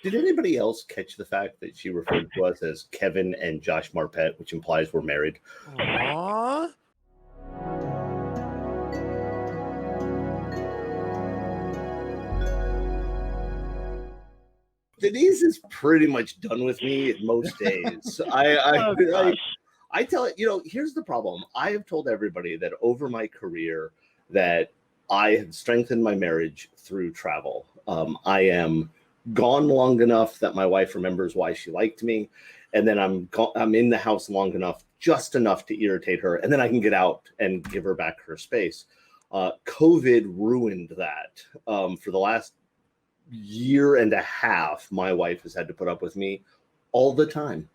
Did anybody else catch the fact that she referred to us as Kevin and Josh Marpet, which implies we're married? Aww. Denise is pretty much done with me most days. I tell it, here's the problem. I have told everybody that over my career that I have strengthened my marriage through travel. I am gone long enough that my wife remembers why she liked me. And then I'm in the house long enough, just enough to irritate her. And then I can get out and give her back her space. COVID ruined that. For the last year and a half, my wife has had to put up with me all the time.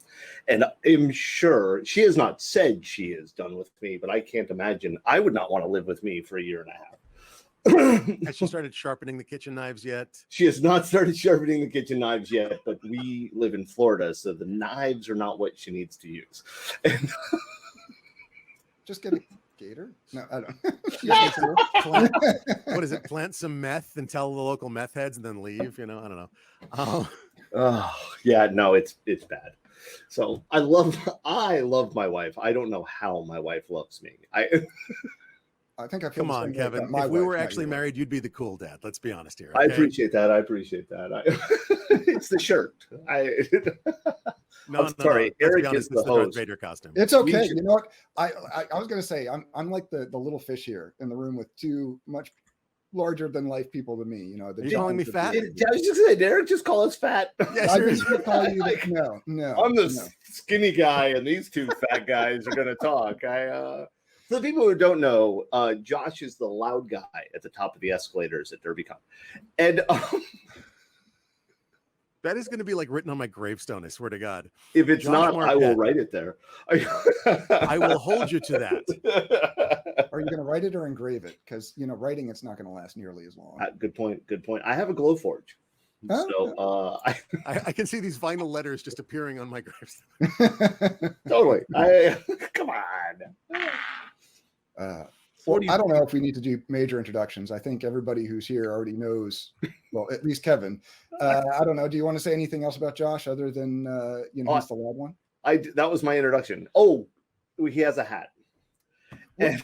And I'm sure she has not said she is done with me, but I can't imagine. I would not want to live with me for a year and a half. Has she started sharpening the kitchen knives yet? She has not started sharpening the kitchen knives yet, but we live in Florida, so the knives are not what she needs to use. Just get a gator? No, I don't. What is it? Plant some meth and tell the local meth heads and then leave? I don't know. Yeah, no, it's bad. So I love my wife. I don't know how my wife loves me. I think I feel. Come on, Kevin. If we were actually married, you'd be the cool dad. Let's be honest here. Okay? I appreciate that. It's the shirt. No, sorry. No. Eric honest, is the it's the Darth host. Vader costume. It's okay. You know what? I was going to say I'm like the little fish here in the room with two much larger than life people to me. Are you calling me fat? I was just saying, Derek, just call us fat. Yeah, I just call you no. I'm the skinny guy, and these two fat guys are going to talk. For the people who don't know, Josh is the loud guy at the top of the escalators at DerbyCon. And that is going to be like written on my gravestone, I swear to God. If it's Josh not, Marpet. I will write it there. I will hold you to that. Are you going to write it or engrave it? Because, writing it's not going to last nearly as long. Good point. I have a Glowforge. So I can see these vinyl letters just appearing on my gravestone. Totally. Come on. I don't know if we need to do major introductions. I think everybody who's here already knows. Well, at least Kevin. I don't know. Do you want to say anything else about Josh other than he's the loud one? That was my introduction. Oh, he has a hat. Well,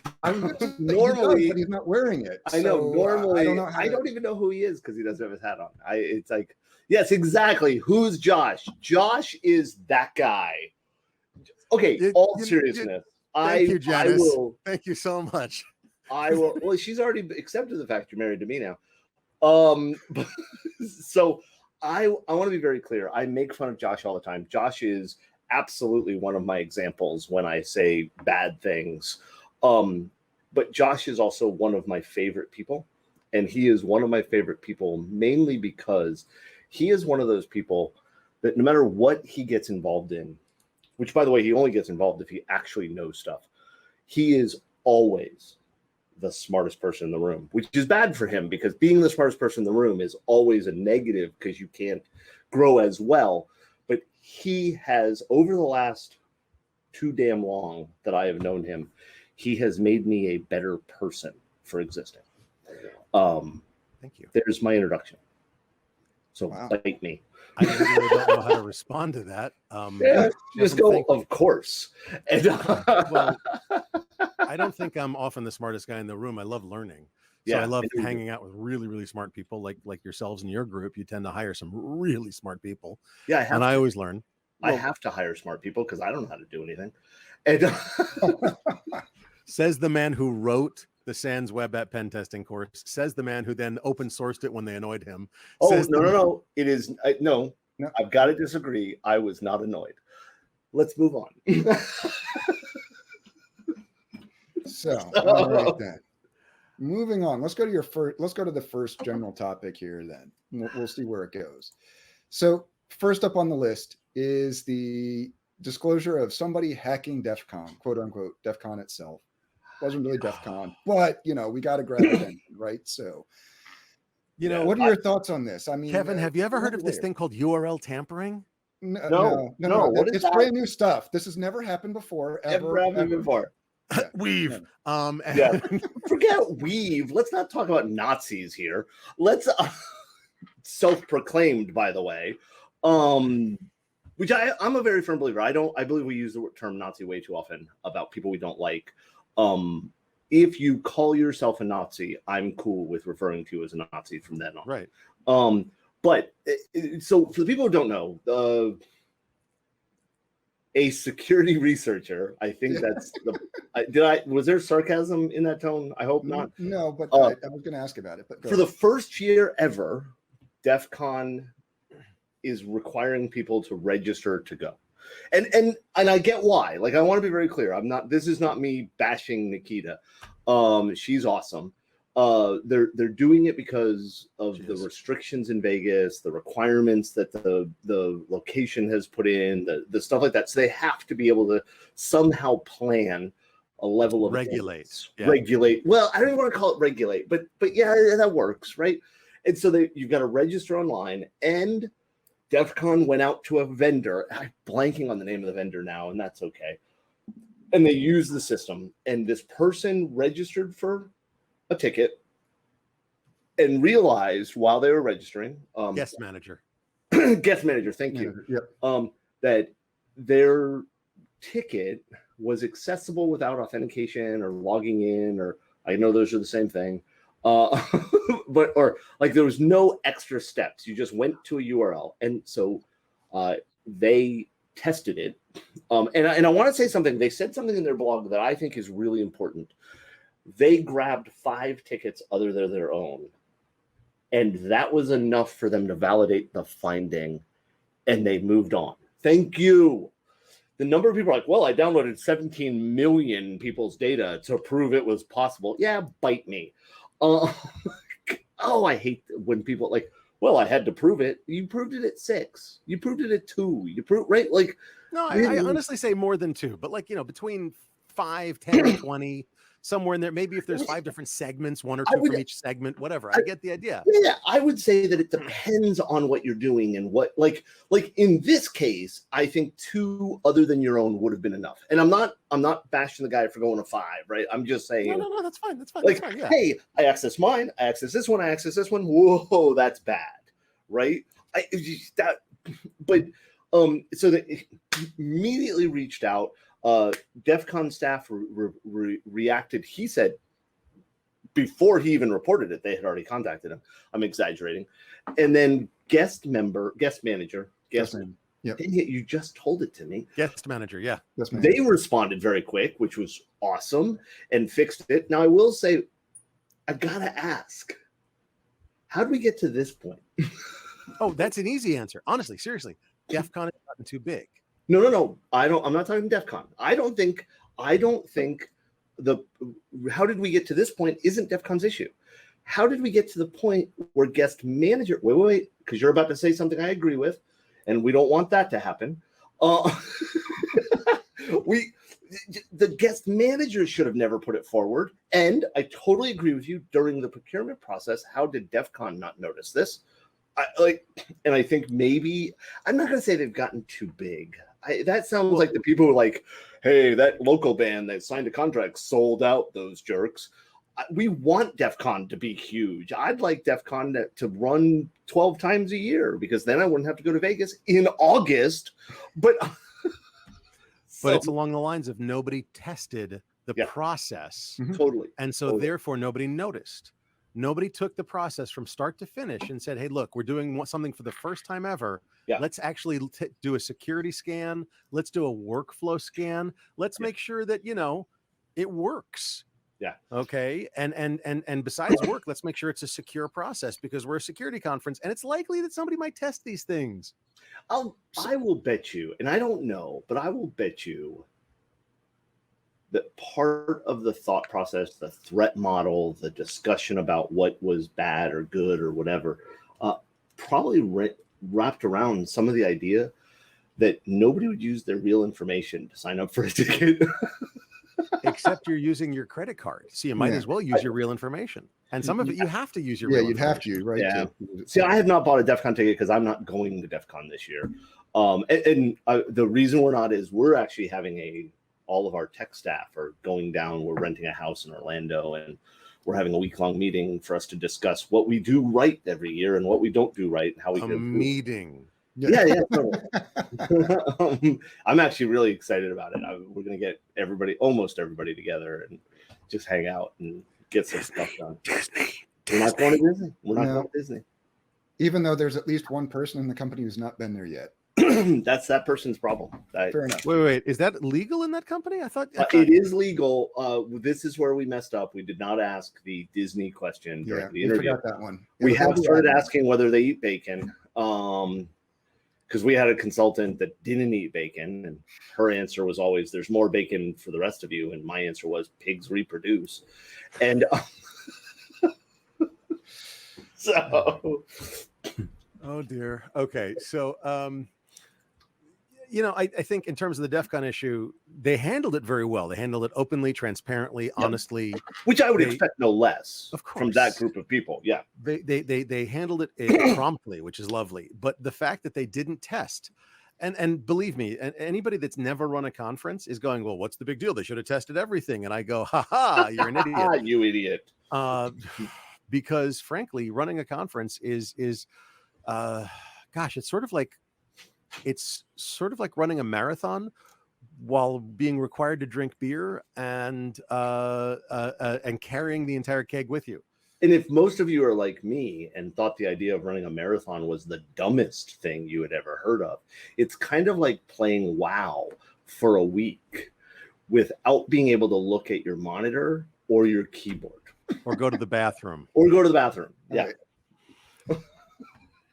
normally, but he's not wearing it. I know. Normally, I don't even know who he is because he doesn't have his hat on. It's like, yes, exactly. Who's Josh? Josh is that guy. Okay. All seriousness. Thank you, Janice. Thank you so much. I will. Well, she's already accepted the fact you're married to me now. So I want to be very clear. I make fun of Josh all the time. Josh is absolutely one of my examples when I say bad things. But Josh is also one of my favorite people. And he is one of my favorite people mainly because he is one of those people that no matter what he gets involved in, which, by the way, he only gets involved if he actually knows stuff. He is always the smartest person in the room, which is bad for him because being the smartest person in the room is always a negative because you can't grow as well. But he has, over the last too damn long that I have known him, he has made me a better person for existing. Thank you. There's my introduction. So bite me. I really don't know how to respond to that. Just go, of course. And, well, I don't think I'm often the smartest guy in the room. I love learning. So I love hanging out with really, really smart people like yourselves in your group. You tend to hire some really smart people. Yeah, I always learn. I have to hire smart people because I don't know how to do anything. And says the man who wrote the Sans Web App pen testing course, says the man who then open sourced it when they annoyed him. No. It is no. I've got to disagree. I was not annoyed. Let's move on. So, all right then. Moving on. Let's go to the first general topic here then. We'll see where it goes. So, first up on the list is the disclosure of somebody hacking DEFCON, quote unquote, DEFCON itself. Wasn't really DEFCON, but we got to grab attention, right? So, what are your thoughts on this? I mean, Kevin, have you ever heard of this thing called URL tampering? No. It's brand new stuff. This has never happened before. Never happened before. Yeah. Weave. Forget weave. Let's not talk about Nazis here. Let's self-proclaimed, by the way, which I'm a very firm believer. I believe we use the term Nazi way too often about people we don't like. If you call yourself a Nazi, I'm cool with referring to you as a Nazi from then on. Right. But so for the people who don't know, a security researcher, I think that's was there sarcasm in that tone? I hope not. No, but I was going to ask about it. But for the first year ever, DEFCON is requiring people to register to go. And I get why. Like, I want to be very clear. This is not me bashing Nikita. She's awesome. They're doing it because of the restrictions in Vegas, the requirements that the location has put in, the stuff like that. So they have to be able to somehow plan a level of regulate. Well, I don't even want to call it regulate, but yeah, that works, right? And so you've got to register online, and DEFCON went out to a vendor. I'm blanking on the name of the vendor now, and that's okay. And they used the system, and this person registered for a ticket and realized while they were registering, guest manager, thank you. Yep. That their ticket was accessible without authentication or logging in, or I know those are the same thing. Or there was no extra steps. You just went to a URL. And so they tested it. And I want to say something. They said something in their blog that I think is really important. They grabbed 5 tickets other than their own. And that was enough for them to validate the finding. And they moved on. Thank you. The number of people are like, well, I downloaded 17 million people's data to prove it was possible. Yeah, bite me. I hate when people like, well, I had to prove it. You proved it at 6. You proved it at 2. You proved, right? Like, no, I honestly say more than 2, but between 5, 10, 20, somewhere in there. Maybe if there's 5 different segments, 1 or 2 from each segment, whatever. I get the idea. Yeah, I would say that it depends on what you're doing and what, like in this case, I think 2 other than your own would have been enough. And I'm not bashing the guy for going to 5, right? I'm just saying. No, that's fine. That's fine. Like, that's fine, yeah. Hey, I access mine. I access this one. I access this one. Whoa, that's bad, right? So they immediately reached out. DEFCON staff reacted. He said before he even reported it, they had already contacted him. I'm exaggerating. And then guest manager. Yep. Dang it, you just told it to me. Guest manager, yeah. They responded very quick, which was awesome, and fixed it. Now, I will say, I gotta ask, how did we get to this point? Oh, that's an easy answer. Honestly, seriously, DEFCON has gotten too big. No. I'm not talking DEFCON. I don't think how did we get to this point isn't DEFCON's issue. How did we get to the point where guest manager, wait, because you're about to say something I agree with, and we don't want that to happen. The guest manager should have never put it forward. And I totally agree with you. During the procurement process, how did DEFCON not notice this? I think maybe, I'm not going to say they've gotten too big. That sounds like the people who are like, hey, that local band that signed a contract sold out, those jerks. We want DEFCON to be huge. I'd like DEFCON to run 12 times a year, because then I wouldn't have to go to Vegas in August. But it's along the lines of nobody tested the process. Totally. And so therefore nobody noticed. Nobody took the process from start to finish and said, hey, look, we're doing something for the first time ever. Yeah. Let's actually do a security scan. Let's do a workflow scan. Let's make sure that, it works. Yeah. Okay. And besides work, let's make sure it's a secure process, because we're a security conference and it's likely that somebody might test these things. I will bet you, and I don't know, but I will bet you that part of the thought process, the threat model, the discussion about what was bad or good or whatever, probably wrapped around some of the idea that nobody would use their real information to sign up for a ticket. Except you're using your credit card. So you might as well use your real information. And some of it, you have to use your real information. You'd have to, right? Yeah. See, I have not bought a DEFCON ticket because I'm not going to DEFCON this year. The reason we're not is we're actually having all of our tech staff are going down. We're renting a house in Orlando, and we're having a week-long meeting for us to discuss what we do right every year and what we don't do right and how we can improve. Meeting. Yeah, totally. I'm actually really excited about it. We're going to get almost everybody together and just hang out and get some stuff done. We're not going to Disney. We're not going to Disney. Even though there's at least one person in the company who's not been there yet. That's that person's problem. Fair enough. Wait. Is that legal in that company? I thought it is legal. This is where we messed up. We did not ask the Disney question during the interview. We forgot that one. We have started asking whether they eat bacon. Because we had a consultant that didn't eat bacon, and her answer was always, "There's more bacon for the rest of you," and my answer was, "Pigs reproduce," and so. Oh dear. Okay, so I think in terms of the DEFCON issue, they handled it very well. They handled it openly, transparently, honestly. Which I would expect no less from that group of people. Yeah. They handled it promptly, which is lovely. But the fact that they didn't test, and believe me, anybody that's never run a conference is going, well, what's the big deal? They should have tested everything. And I go, you're an idiot. You idiot. Because frankly, running a conference is it's sort of like running a marathon while being required to drink beer and carrying the entire keg with you. And if most of you are like me and thought the idea of running a marathon was the dumbest thing you had ever heard of, it's kind of like playing WoW for a week without being able to look at your monitor or your keyboard. Or go to the bathroom. Yeah.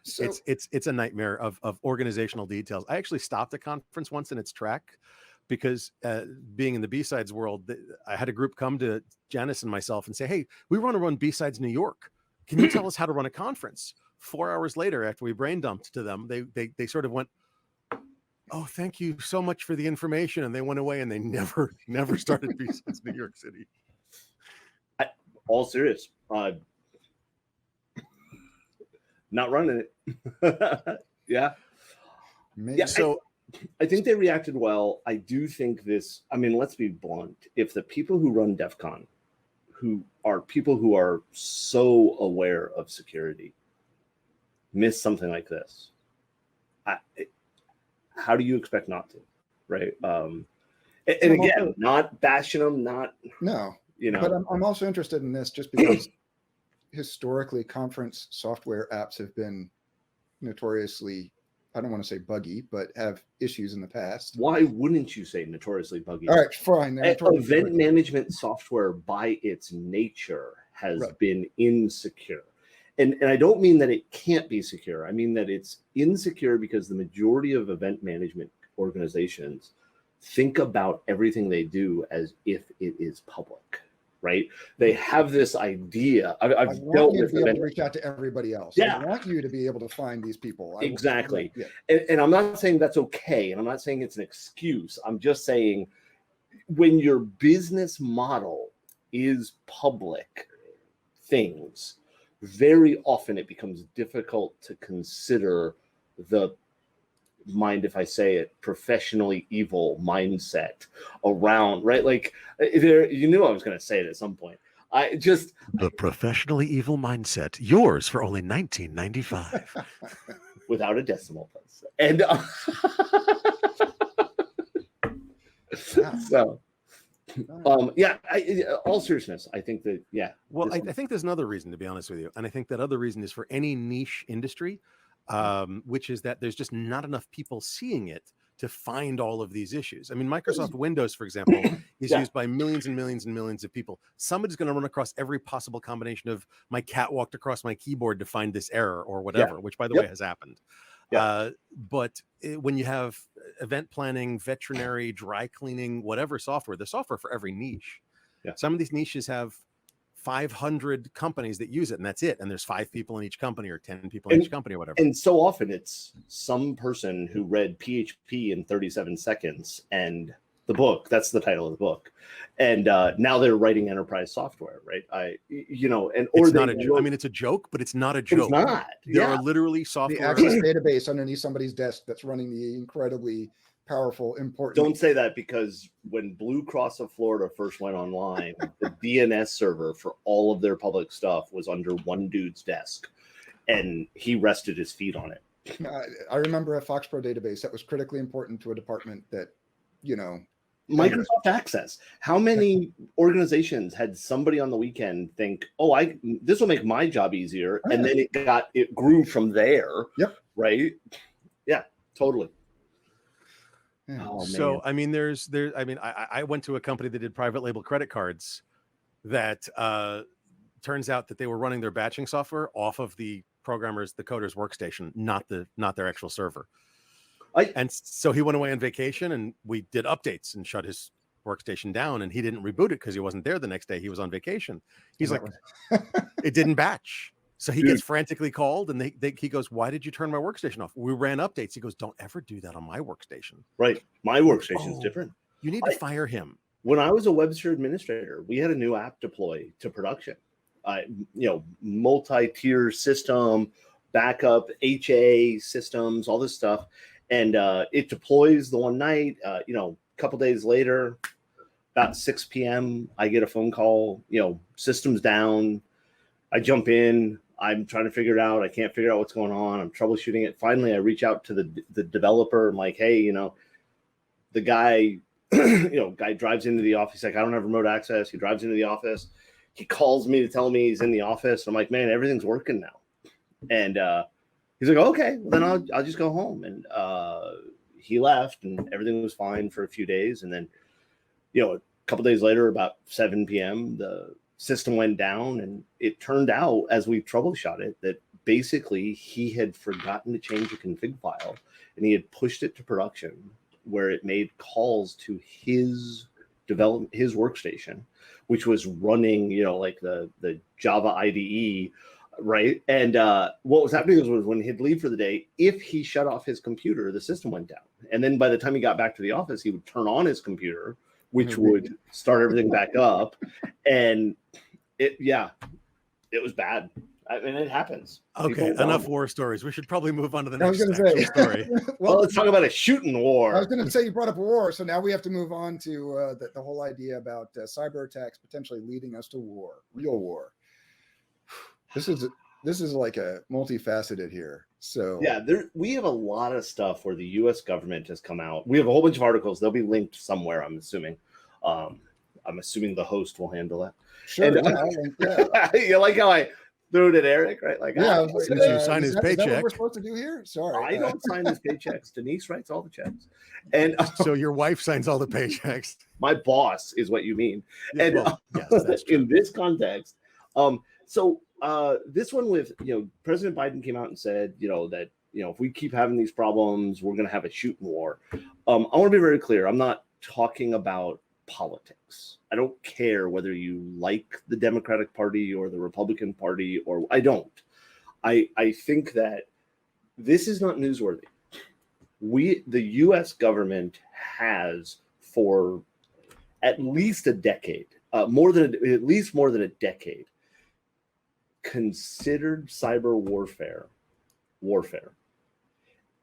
So, it's a nightmare of organizational details. I actually stopped a conference once in its track because being in the B-Sides world, I had a group come to Janice and myself and say, hey, we want to run B-Sides New York. Can you tell us how to run a conference? 4 hours later, after we brain dumped to them, they sort of went, oh, thank you so much for the information. And they went away and they never started B-Sides New York City. All serious. Not running it. Yeah. So I think they reacted well. I do think let's be blunt. If the people who run DEFCON, who are people who are so aware of security, miss something like this, how do you expect not to? Right. And again, not bashing them, No. But I'm also interested in this just because historically conference software apps have been notoriously, I don't want to say buggy, but have issues in the past. Why wouldn't you say notoriously buggy? All right, fine. Event management software by its nature has been insecure. And I don't mean that it can't be secure. I mean that it's insecure because the majority of event management organizations think about everything they do as if it is public. Right? They have this idea. I've dealt with to reach out to everybody else. Yeah. I want you to be able to find these people. Exactly. And I'm not saying that's okay. And I'm not saying it's an excuse. I'm just saying when your business model is public things, very often it becomes difficult to consider the, mind if I say it, professionally evil mindset around, right? Like you knew I was going to say it at some point. The professionally evil mindset, yours for only $19.95 without a decimal place. And all seriousness, I think that, Well, I think there's another reason, to be honest with you. And I think that other reason is for any niche industry, which is that there's just not enough people seeing it to find all of these issues. I mean, Microsoft Windows, for example, is used by millions and millions and millions of people. Somebody's going to run across every possible combination of my cat walked across my keyboard to find this error or whatever, which, by the way, has happened. But when you have event planning, veterinary, dry cleaning, whatever software, the software for every niche. Some of these niches have 500 companies that use it, and that's it. And there's 5 people in each company or 10 people in each company or whatever. And so often it's some person who read PHP in 37 seconds and the book, that's the title of the book. And now they're writing enterprise software, right? It's not a joke. I mean, it's a joke, but it's not a joke. It's not. There are literally software. The Access database underneath somebody's desk that's running the incredibly powerful, important. Don't say that, because when Blue Cross of Florida first went online, the DNS server for all of their public stuff was under one dude's desk, and he rested his feet on it. I remember a FoxPro database that was critically important to a department that, Microsoft Access. How many organizations had somebody on the weekend think, "Oh, this will make my job easier," and then it grew from there. Yep. Right. Yeah. Totally. Yeah. Oh, so man. I went to a company that did private label credit cards. That turns out that they were running their batching software off of the coder's workstation, not their actual server. And so he went away on vacation, and we did updates and shut his workstation down, and he didn't reboot it because he wasn't there the next day. He was on vacation. He's like, it didn't batch. So he gets frantically called, and he goes, "Why did you turn my workstation off?" We ran updates. He goes, "Don't ever do that on my workstation." Right. My workstation's different. You need to fire him. When I was a Webster administrator, we had a new app deploy to production. Multi-tier system, backup, HA systems, all this stuff. And it deploys the one night, a couple days later, about 6 p.m., I get a phone call, system's down. I jump in. I'm trying to figure it out. I can't figure out what's going on. I'm troubleshooting it. Finally, I reach out to the developer. I'm like, "Hey, the guy, guy drives into the office. He's like, I don't have remote access." He drives into the office. He calls me to tell me he's in the office. I'm like, "Man, everything's working now." And he's like, "Okay, well, then I'll just go home." And he left, and everything was fine for a few days. And then, a couple days later, about 7 p.m., the system went down, and it turned out, as we troubleshot it, that basically he had forgotten to change the config file, and he had pushed it to production, where it made calls to his workstation, which was running, like the Java IDE. Right. And what was happening was when he'd leave for the day, if he shut off his computer, the system went down. And then by the time he got back to the office, he would turn on his computer, which would start everything back up. And it was bad. I mean, it happens. Okay, enough war stories. We should probably move on to the next story. Well, let's talk about a shooting war. I was going to say, you brought up war, so now we have to move on to the whole idea about cyber attacks potentially leading us to war, real war. This is like a multifaceted here. So yeah, we have a lot of stuff where the U.S. government has come out. We have a whole bunch of articles. They'll be linked somewhere, I'm assuming. I'm assuming the host will handle it. Sure. And, you like how I threw it at Eric, right? Like, since you sign his paycheck. Is that what we're supposed to do here? Sorry, I don't sign his paychecks. Denise writes all the checks, and so your wife signs all the paychecks. My boss is what you mean. Yeah, and yes, that's true. In this context, this one with President Biden came out and said that if we keep having these problems, we're going to have a shooting war. I want to be very clear. I'm not talking about politics. I don't care whether you like the Democratic Party or the Republican Party, or I don't. I think that this is not newsworthy. The U.S. government has for at least a decade, more than a decade, considered cyber warfare,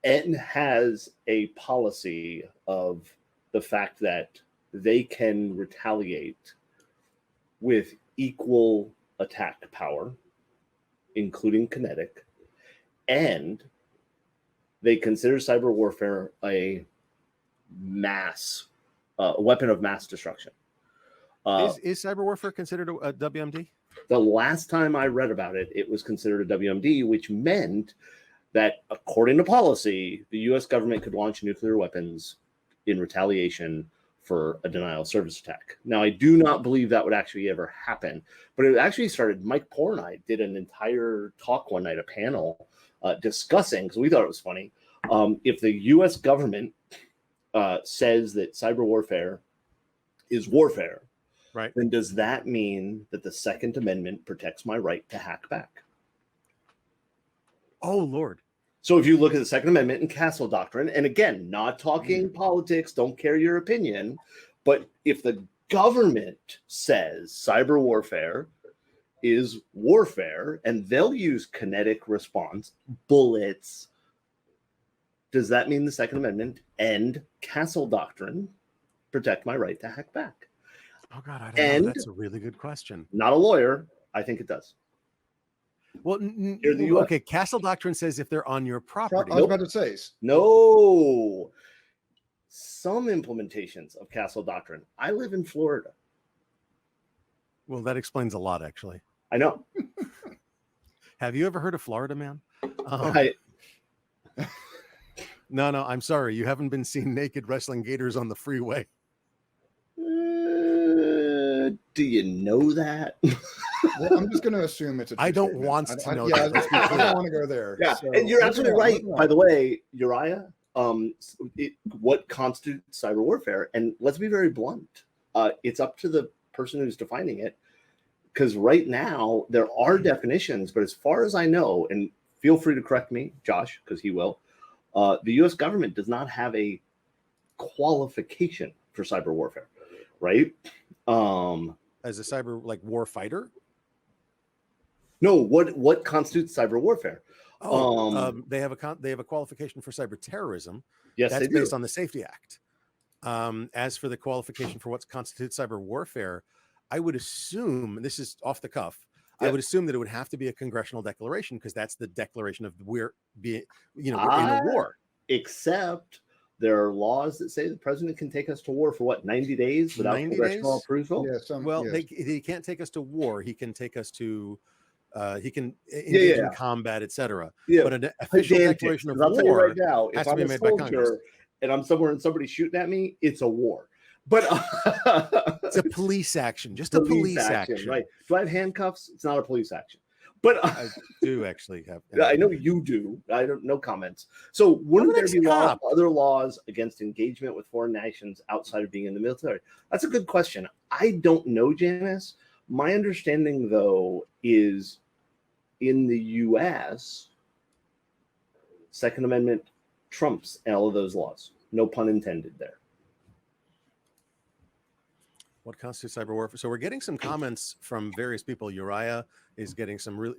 and has a policy of the fact that they can retaliate with equal attack power, including kinetic, and they consider cyber warfare a weapon of mass destruction. Is cyber warfare considered a WMD? The last time I read about it, it was considered a WMD, which meant that, according to policy, the U.S. government could launch nuclear weapons in retaliation for a denial of service attack. Now, I do not believe that would actually ever happen, but it actually started. Mike Poore and I did an entire talk one night, a panel discussing, because we thought it was funny, if the U.S. government says that cyber warfare is warfare, right, then does that mean that the Second Amendment protects my right to hack back? Oh, Lord. So if you look at the Second Amendment and Castle Doctrine, and again, not talking politics, don't care your opinion, but if the government says cyber warfare is warfare, and they'll use kinetic response, bullets, does that mean the Second Amendment and Castle Doctrine protect my right to hack back? Oh God, I don't know. That's a really good question. Not a lawyer. I think it does. Well, okay. Castle Doctrine says if they're on your property. I was about to say. No. Some implementations of Castle Doctrine. I live in Florida. Well, that explains a lot, actually. I know. Have you ever heard of Florida Man? Right. No, I'm sorry. You haven't been seeing naked wrestling gators on the freeway. Do you know that? Well, I'm just going to assume it's a true I don't statement. want to know. I don't want to go there. Yeah, So, and you're absolutely right. By the way, Uriah, what constitutes cyber warfare? And let's be very blunt. It's up to the person who's defining it. Because right now, there are definitions, but as far as I know, and feel free to correct me, Josh, because he will, the U.S. government does not have a qualification for cyber warfare, right? As a cyber war fighter? No, what constitutes cyber warfare? They have a qualification for cyber terrorism. Yes, that's they do. Based on the Safety Act. As for the qualification for what constitutes cyber warfare, I would assume, and this is off the cuff, I would assume that it would have to be a congressional declaration because that's the declaration of we're in a war. Except there are laws that say the president can take us to war for 90 days without congressional approval. Yeah, he can't take us to war. He can take us to he can engage in combat, etc. Yeah, but an official declaration of war right now, has to be made by Congress. And I'm somewhere and somebody's shooting at me, it's a war. But it's a police action, just a police action. Right? Do I have handcuffs? It's not a police action. But I do actually have. I know you do. I don't. No comments. So wouldn't there be other laws against engagement with foreign nations outside of being in the military? That's a good question. I don't know, Janice. My understanding, though, is in the U.S., Second Amendment trumps all of those laws. No pun intended there. What constitutes cyber warfare? So we're getting some comments from various people. Uriah is getting some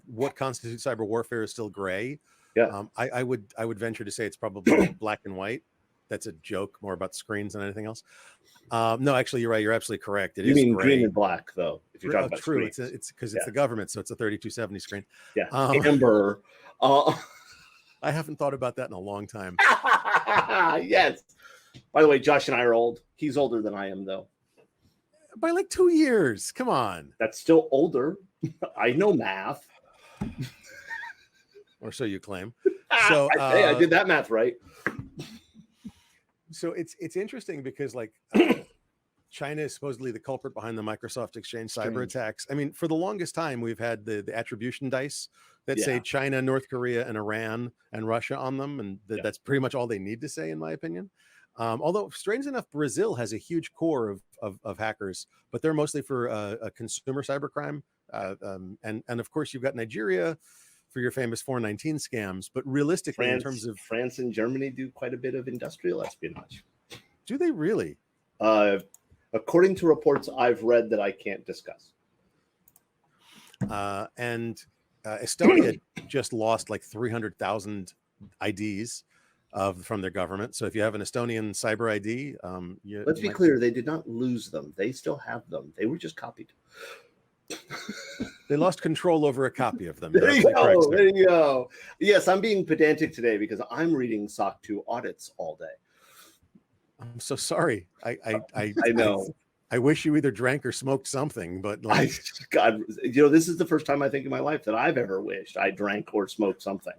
what constitutes cyber warfare is still gray. Yeah. I would venture to say it's probably black and white. That's a joke, more about screens than anything else. No, actually, you're right. You're absolutely correct. It is mean gray. Green and black, though? If you're talking about true. screens. It's because it's the government, so it's a 3270 screen. Yeah. Amber. I haven't thought about that in a long time. Yes. By the way, Josh and I are old. He's older than I am, though. By like 2 years. Come on. That's still older. I know math. Or so you claim. So I did that math right. So it's interesting because like China is supposedly the culprit behind the Microsoft Exchange cyber attacks. I mean, for the longest time, we've had the attribution dice that say China, North Korea, and Iran and Russia on them. And that's pretty much all they need to say, in my opinion. Although, strange enough, Brazil has a huge core of hackers, but they're mostly for a consumer cybercrime. And of course, you've got Nigeria for your famous 419 scams. But realistically, in terms of France and Germany do quite a bit of industrial espionage. Do they really? According to reports I've read that I can't discuss. And Estonia just lost like 300,000 IDs from their government. So if you have an Estonian cyber ID, let's be clear, they did not lose them. They still have them. They were just copied. They lost control over a copy of them. There you go. Yes, I'm being pedantic today because I'm reading SOC 2 audits all day. I'm so sorry. I know. I wish you either drank or smoked something, but like, God, this is the first time I think in my life that I've ever wished I drank or smoked something.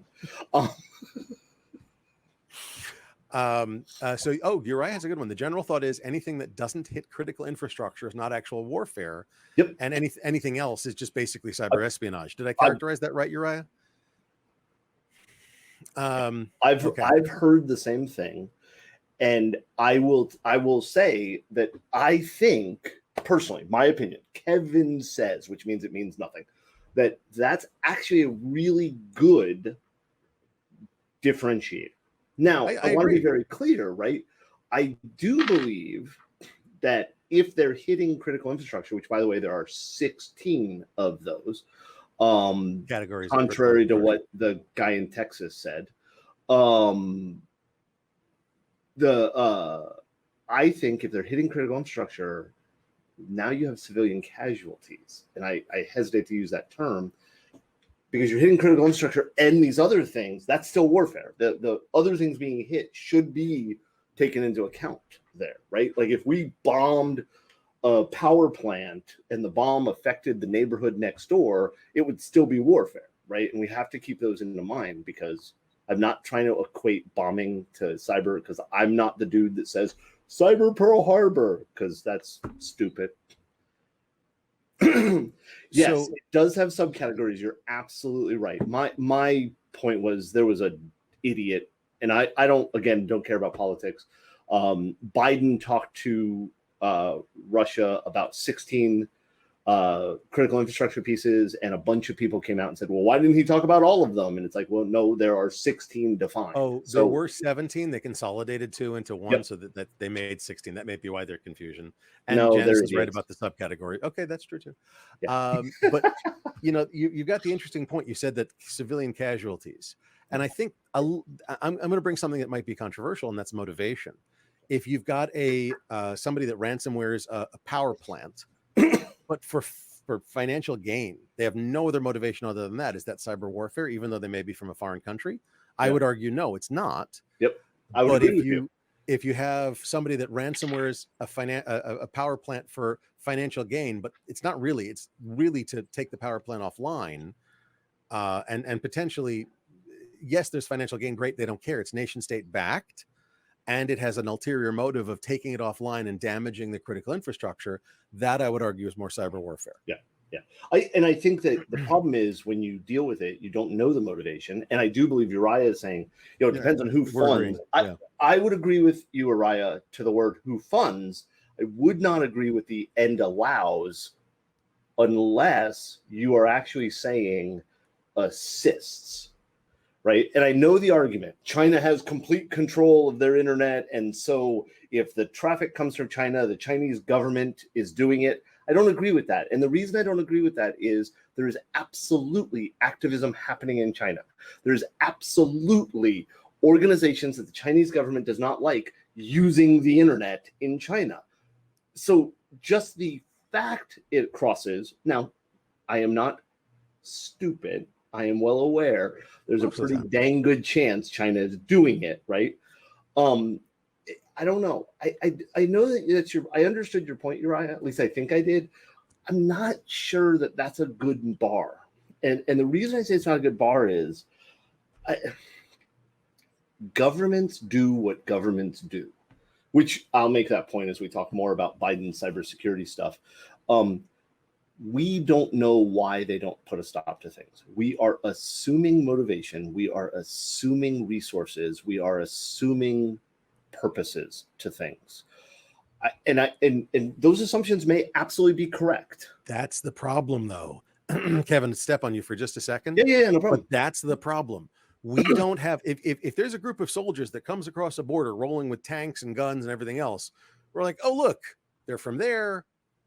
Uriah has a good one. The general thought is anything that doesn't hit critical infrastructure is not actual warfare. Yep. And anything else is just basically cyber espionage. Did I characterize that right, Uriah? I've heard the same thing. And I will say that I think, personally, my opinion, Kevin says, which means it means nothing, that's actually a really good differentiator. Now, I want to be very clear, right? I do believe that if they're hitting critical infrastructure, which, by the way, there are 16 of those, categories, contrary to what the guy in Texas said, I think if they're hitting critical infrastructure, now you have civilian casualties. And I hesitate to use that term because you're hitting critical infrastructure and these other things, that's still warfare. The other things being hit should be taken into account there, right? Like if we bombed a power plant and the bomb affected the neighborhood next door, it would still be warfare, right? And we have to keep those in mind because I'm not trying to equate bombing to cyber because I'm not the dude that says cyber Pearl Harbor because that's stupid. Yes, so, it does have subcategories. You're absolutely right. My point was there was an idiot, and I don't care about politics. Biden talked to Russia about 16 critical infrastructure pieces, and a bunch of people came out and said, well, why didn't he talk about all of them? And it's like, well, no, there are 16 defined. Oh, so there were 17. They consolidated 2 into 1, yep. So that they made 16. That may be why there's confusion. And no, Janice is right about the subcategory. Okay, that's true too. Yeah. But you got the interesting point. You said that civilian casualties, and I think I'm going to bring something that might be controversial, and that's motivation. If you've got somebody that ransomwares a power plant, but for financial gain, they have no other motivation other than that. Is that cyber warfare, even though they may be from a foreign country? I would argue no, it's not. Yep, I would agree with you. If you have somebody that ransomwares a power plant for financial gain, but it's not really, it's really to take the power plant offline, and potentially, yes, there's financial gain. Great, they don't care. It's nation state backed. And it has an ulterior motive of taking it offline and damaging the critical infrastructure. That I would argue is more cyber warfare. Yeah. I think that the problem is when you deal with it, you don't know the motivation. And I do believe Uriah is saying, it depends on who funds. I would agree with you, Uriah, to the word who funds. I would not agree with the end allows unless you are actually saying assists. Right. And I know the argument. China has complete control of their internet. And so if the traffic comes from China, the Chinese government is doing it. I don't agree with that. And the reason I don't agree with that is there is absolutely activism happening in China. There's absolutely organizations that the Chinese government does not like using the internet in China. So just the fact it crosses. Now, I am not stupid. I am well aware there's a pretty dang good chance China is doing it, right? I don't know. I know that I understood your point, Uriah. At least I think I did. I'm not sure that that's a good bar. And the reason I say it's not a good bar is governments do what governments do, which I'll make that point as we talk more about Biden's cybersecurity stuff. We don't know why they don't put a stop to things. We are assuming motivation. We are assuming resources. We are assuming purposes to things. And those assumptions may absolutely be correct. That's the problem, though. Kevin, step on you for just a second. Yeah, no problem. But that's the problem. We don't have, if there's a group of soldiers that comes across a border rolling with tanks and guns and everything else, we're like, oh, look, they're from there.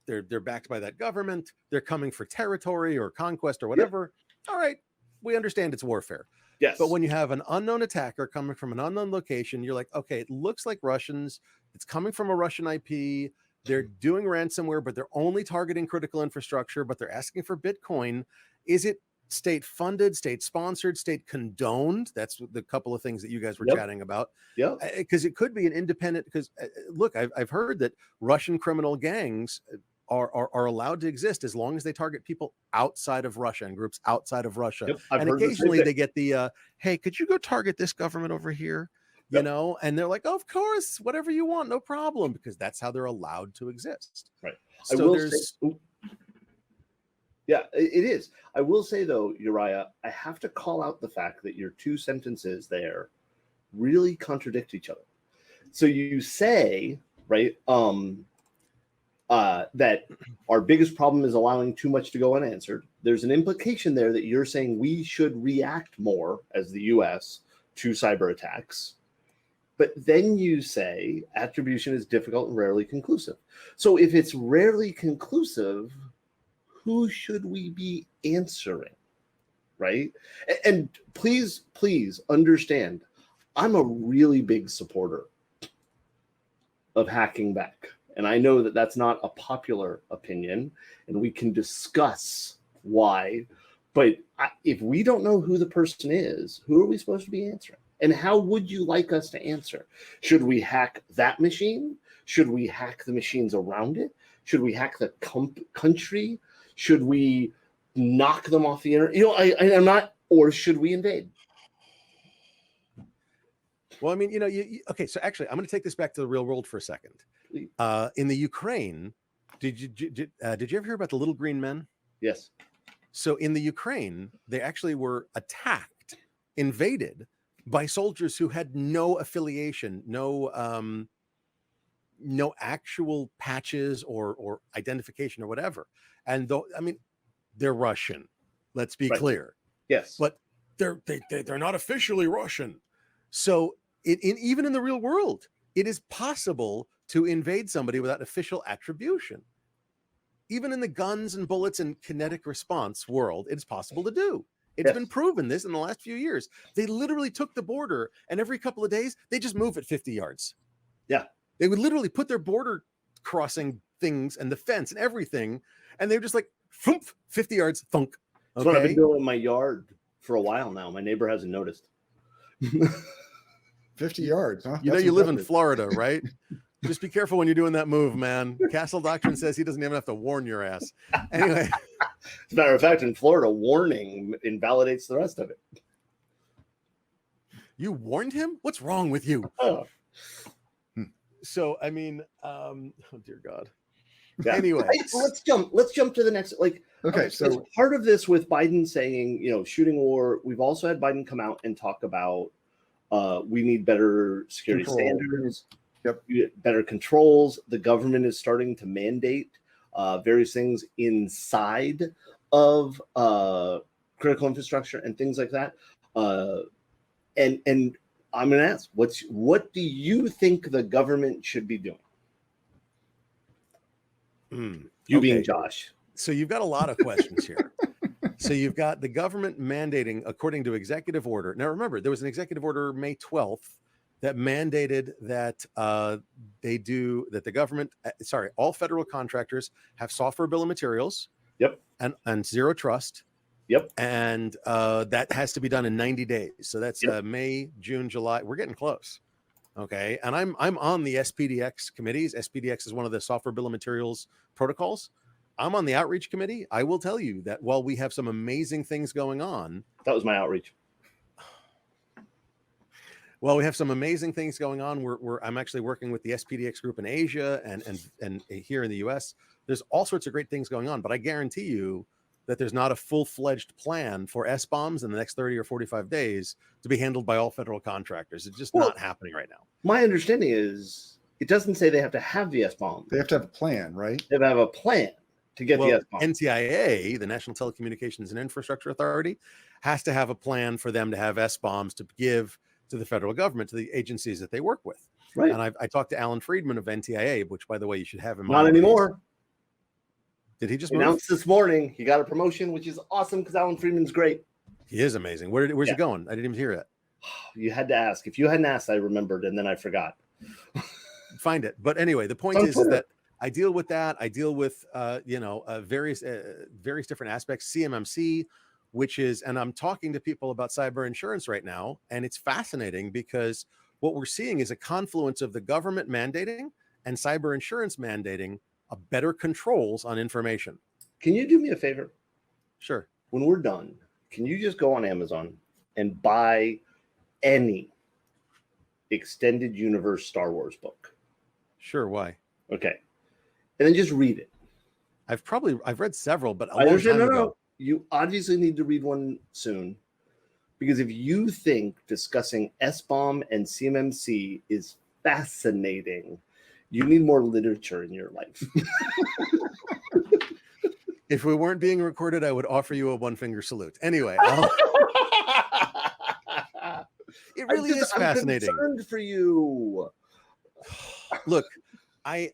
They're backed by that government. They're coming for territory or conquest or whatever. Yep. All right. We understand it's warfare. Yes. But when you have an unknown attacker coming from an unknown location, you're like, okay, it looks like Russians. It's coming from a Russian IP. They're doing ransomware, but they're only targeting critical infrastructure, but they're asking for Bitcoin. Is it state funded, state sponsored, state condoned? That's the couple of things that you guys were chatting about. Yeah. Because it could be an independent, because look, I've heard that Russian criminal gangs are allowed to exist as long as they target people outside of Russia and groups outside of Russia. Yep, and occasionally they get the, hey, could you go target this government over here? You know, and they're like, oh, of course, whatever you want, no problem, because that's how they're allowed to exist. Right. So I will say, yeah, it is. I will say, though, Uriah, I have to call out the fact that your two sentences there really contradict each other. So you say, right, that our biggest problem is allowing too much to go unanswered. There's an implication there that you're saying we should react more as the U.S. to cyber attacks. But then you say attribution is difficult and rarely conclusive. So if it's rarely conclusive, who should we be answering, right? And please understand, I'm a really big supporter of hacking back. And I know that that's not a popular opinion, and we can discuss why. But if we don't know who the person is, who are we supposed to be answering? And how would you like us to answer? Should we hack that machine? Should we hack the machines around it? Should we hack the country? Should we knock them off the internet? I'm not, or should we invade? Well, I mean, okay, so actually, I'm going to take this back to the real world for a second. In the Ukraine, did you ever hear about the little green men? Yes. So in the Ukraine, they actually were attacked, invaded by soldiers who had no affiliation, no actual patches or identification or whatever. And though, I mean, they're Russian. Let's be clear. Yes. But they're not officially Russian. So even in the real world, it is possible to invade somebody without official attribution. Even in the guns and bullets and kinetic response world, it's possible to do. It's been proven this in the last few years. They literally took the border, and every couple of days, they just move at 50 yards. Yeah. They would literally put their border crossing things and the fence and everything, and they were just like, 50 yards, thunk. Okay? That's what I've been doing in my yard for a while now. My neighbor hasn't noticed. 50 yards, huh? You know, you live in Florida, right? Just be careful when you're doing that move, man. Castle Doctrine says he doesn't even have to warn your ass. Anyway. As a matter of fact, in Florida, warning invalidates the rest of it. You warned him? What's wrong with you? Oh. So, I mean, oh dear God. Yeah. Anyway. Let's jump to the next, okay, so as part of this with Biden saying, shooting war, we've also had Biden come out and talk about we need better security standards. Yep. Better controls. The government is starting to mandate various things inside of critical infrastructure and things like that. And I'm going to ask, what do you think the government should be doing? You being Josh. So you've got a lot of questions here. So you've got the government mandating, according to executive order. Now, remember, there was an executive order May 12th that mandated that the government, all federal contractors have software bill of materials. Yep. And zero trust. Yep. And that has to be done in 90 days. So that's May, June, July. We're getting close. Okay. And I'm on the SPDX committees. SPDX is one of the software bill of materials protocols. I'm on the outreach committee. I will tell you that while we have some amazing things going on. That was my outreach. Well, we have some amazing things going on. I'm actually working with the SPDX group in Asia and here in the US. There's all sorts of great things going on, but I guarantee you that there's not a full-fledged plan for SBOMs in the next 30 or 45 days to be handled by all federal contractors. It's just not happening right now. My understanding is it doesn't say they have to have the SBOM. They have to have a plan, right? They have to have a plan to get the SBOM. NTIA, the National Telecommunications and Infrastructure Authority, has to have a plan for them to have SBOMs to give to the federal government, to the agencies that they work with. Right. And I talked to Alan Friedman of NTIA, which, by the way, you should have him. Not anymore. Did he just announced this morning? He got a promotion, which is awesome because Alan Friedman's great. He is amazing. Where's he going? I didn't even hear it. You had to ask. If you hadn't asked, I remembered, and then I forgot. Find it. But anyway, the point is that I deal with that. I deal with various different aspects. CMMC, which is, and I'm talking to people about cyber insurance right now, and it's fascinating because what we're seeing is a confluence of the government mandating and cyber insurance mandating a better controls on information. Can you do me a favor? Sure. When we're done, can you just go on Amazon and buy any extended universe Star Wars book? Sure. Why? Okay. And then just read it. I've read several, but no. You obviously need to read one soon, because if you think discussing SBOM and CMMC is fascinating, you need more literature in your life. If we weren't being recorded, I would offer you a one-finger salute. Anyway, it really is fascinating. I'm concerned for you. Look, I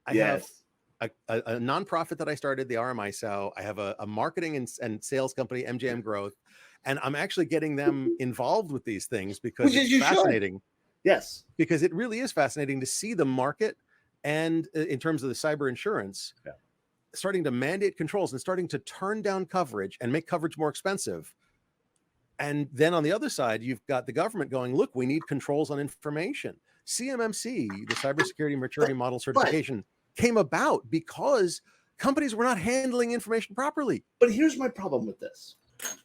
have a nonprofit that I started, the RMISO. I have a marketing and sales company, MJM Growth, And I'm actually getting them involved with these things because Which is it's you fascinating. Should. Yes. Because it really is fascinating to see the market and in terms of the cyber insurance, starting to mandate controls and starting to turn down coverage and make coverage more expensive. And then on the other side, you've got the government going, look, we need controls on information. CMMC, the Cybersecurity Maturity Model Certification, came about because companies were not handling information properly. But here's my problem with this,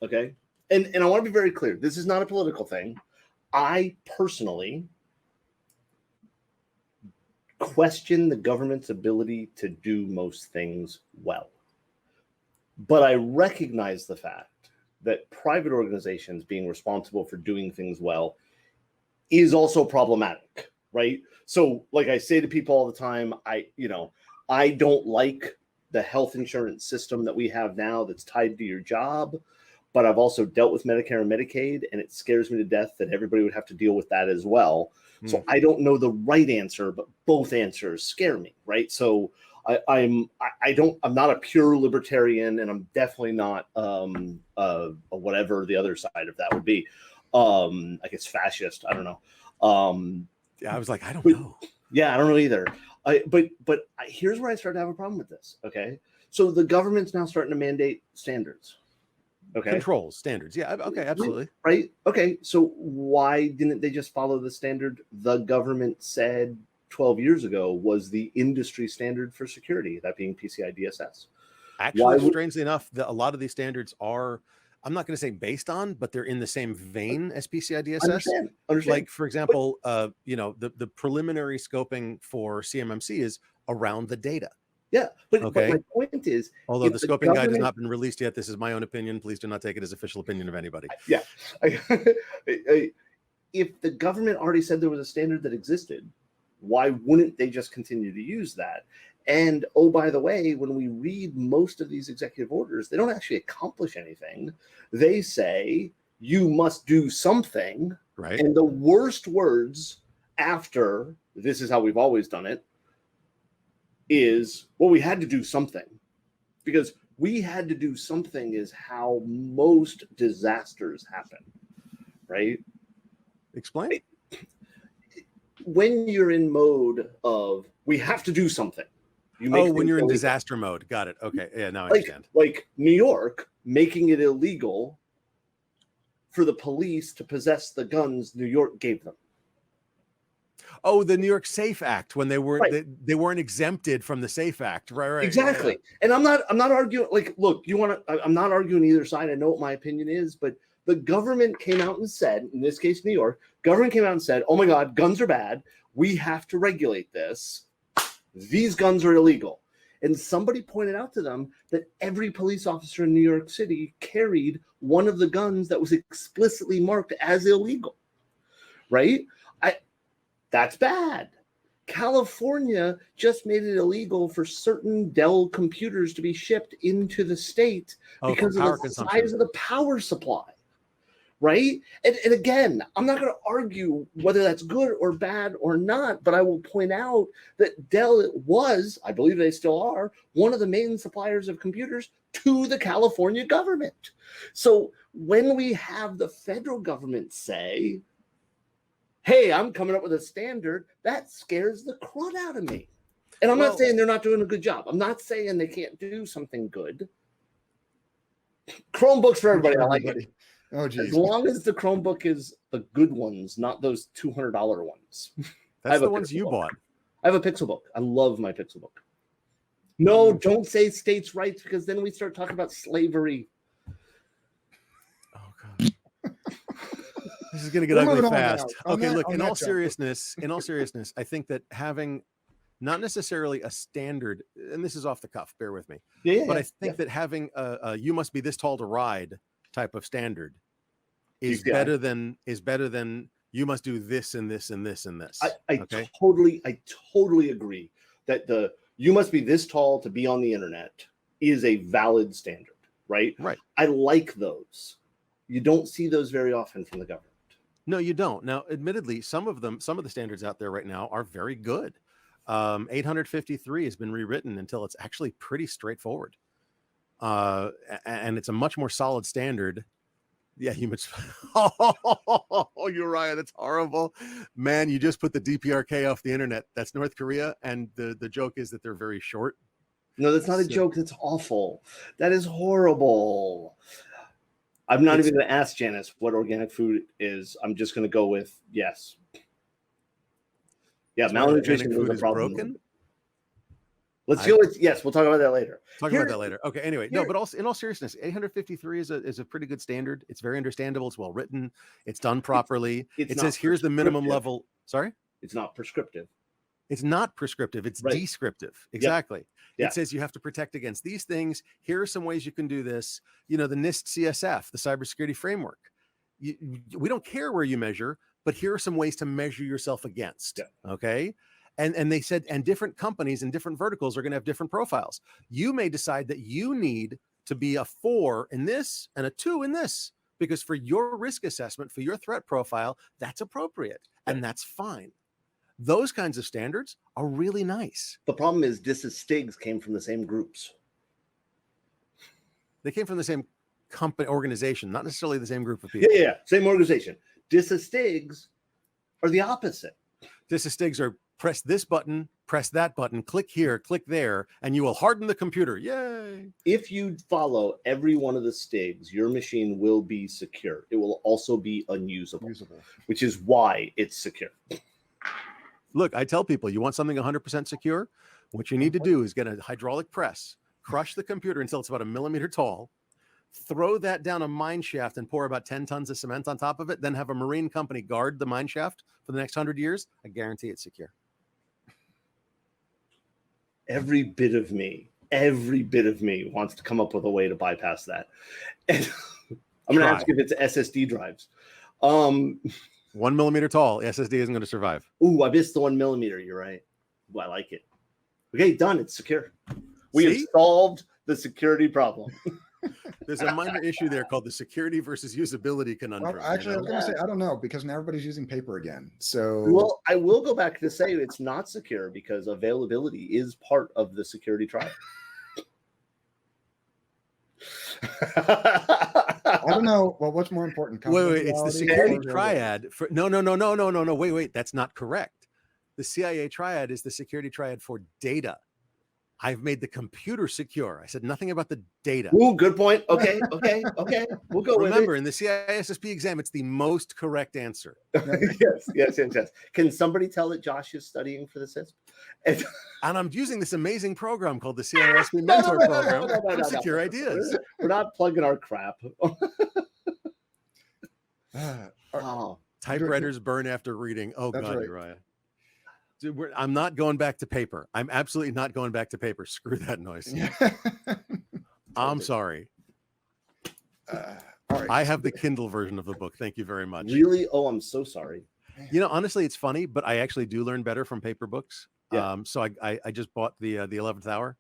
okay? And I want to be very clear. This is not a political thing. I personally question the government's ability to do most things well. But I recognize the fact that private organizations being responsible for doing things well is also problematic, right? So like I say to people all the time, I don't like the health insurance system that we have now that's tied to your job, but I've also dealt with Medicare and Medicaid, and it scares me to death that everybody would have to deal with that as well. So I don't know the right answer, but both answers scare me, right? So I'm not a pure libertarian, and I'm definitely not whatever the other side of that would be. I guess fascist. I don't know. Yeah, I was like, I don't know. Yeah, I don't know either. But here's where I start to have a problem with this. Okay, so the government's now starting to mandate standards. Okay, controls, standards. Yeah. Okay. Absolutely. Right. Okay. So why didn't they just follow the standard the government said 12 years ago was the industry standard for security, that being PCI DSS? Actually, strangely enough, a lot of these standards are, I'm not going to say based on, but they're in the same vein as PCI DSS. Understand. Like, for example, the preliminary scoping for CMMC is around the data. Yeah, but my point is, although the scoping guide has not been released yet, this is my own opinion. Please do not take it as official opinion of anybody. Yeah. If the government already said there was a standard that existed, why wouldn't they just continue to use that? And oh, by the way, when we read most of these executive orders, they don't actually accomplish anything. They say you must do something. Right. And the worst words after this is how we've always done it is, well, we had to do something. Because we had to do something is how most disasters happen. Right? Explain. When you're in mode of we have to do something. When you're in disaster mode. Got it. Okay. Yeah, now I understand. Like New York making it illegal for the police to possess the guns New York gave them. Oh, the New York Safe Act, when they weren't they weren't exempted from the Safe Act. Right. Exactly. Yeah. And I'm not arguing, like, look, I'm not arguing either side. I know what my opinion is, but the government came out and said, in this case, New York, government came out and said, oh my God, guns are bad. We have to regulate this. These guns are illegal. And somebody pointed out to them that every police officer in New York City carried one of the guns that was explicitly marked as illegal. Right? That's bad. California just made it illegal for certain Dell computers to be shipped into the state because of the size of the power supply. Right? And again, I'm not going to argue whether that's good or bad or not, but I will point out that Dell was, I believe they still are, one of the main suppliers of computers to the California government. So when we have the federal government say, hey, I'm coming up with a standard, that scares the crud out of me. And I'm not saying they're not doing a good job. I'm not saying they can't do something good. Chromebooks for everybody. I like it. Oh, geez. As long as the Chromebook is the good ones, not those $200 ones. That's the ones you bought. I have a Pixelbook. I love my Pixelbook. No, don't say states' rights, because then we start talking about slavery. Oh, God. This is going to get ugly fast. Okay, look, in all seriousness, I think that having not necessarily a standard, and this is off the cuff, bear with me, but I think that having a you must be this tall to ride type of standard is better than you must do this and this and this and this. I totally agree that the you must be this tall to be on the internet is a valid standard, right? Right. I like those. You don't see those very often from the government. No, you don't. Now, admittedly, some of the standards out there right now are very good. 853 has been rewritten until it's actually pretty straightforward. And it's a much more solid standard Yeah, human. Oh, Uriah, that's horrible, man. You just put the DPRK off the internet. That's North Korea, and the joke is that they're very short. No, that's not a joke. That's awful. That is horrible. I'm not even going to ask Janice what organic food is. I'm just going to go with yes. Yeah, malnutrition is a problem. Broken? Let's go with yes. We'll talk about that later. About that later. Okay. Anyway, no, but also in all seriousness, 853 is a pretty good standard. It's very understandable. It's well written. It's done properly. It says here's the minimum level. Sorry, it's not prescriptive. It's not prescriptive. It's descriptive. Exactly. Yep. It says you have to protect against these things. Here are some ways you can do this. You know, the NIST CSF, the cybersecurity framework. We don't care where you measure, but here are some ways to measure yourself against. Yeah. Okay. And they said, and different companies and different verticals are going to have different profiles. You may decide that you need to be a 4 in this and a 2 in this, because for your risk assessment, for your threat profile, that's appropriate. And that's fine. Those kinds of standards are really nice. The problem is DISA-STIGs came from the same groups. They came from the same company organization, not necessarily the same group of people. Yeah, same organization. DISA-STIGs are the opposite. DISA-STIGs are press this button, press that button, click here, click there, and you will harden the computer. Yay! If you follow every one of the STIGs, your machine will be secure. It will also be unusable, which is why it's secure. Look, I tell people, you want something 100% secure? What you need to do is get a hydraulic press, crush the computer until it's about 1 millimeter tall, throw that down a mine shaft and pour about 10 tons of cement on top of it, then have a marine company guard the mine shaft for the next 100 years. I guarantee it's secure. Every bit of me wants to come up with a way to bypass that. And I'm going to ask if it's SSD drives. 1 millimeter tall, SSD isn't going to survive. Ooh, I missed the 1 millimeter. You're right. Ooh, I like it. Okay, done. It's secure. We have solved the security problem. There's a minor issue there called the security versus usability conundrum. Well, actually, I was going to say, I don't know, because now everybody's using paper again. So, well, I will go back to say it's not secure because availability is part of the security triad. I don't know. Well, what's more important? Wait, it's the security triad. No. Wait, that's not correct. The CIA triad is the security triad for data. I've made the computer secure. I said nothing about the data. Ooh, good point. Okay. We'll go with it. Remember, in the CISSP exam, it's the most correct answer. Yes. Can somebody tell that Josh is studying for the CISP? And I'm using this amazing program called the CISP Mentor Program for Secure Ideas. We're not plugging our crap. Typewriters burn after reading. Oh, that's God, right. Uriah. Dude, I'm not going back to paper. I'm absolutely not going back to paper. Screw that noise. I'm sorry. All right. I have the Kindle version of the book. Thank you very much. Really? Oh, I'm so sorry. You know, honestly, it's funny, but I actually do learn better from paper books. Yeah. So I just bought the 11th Hour.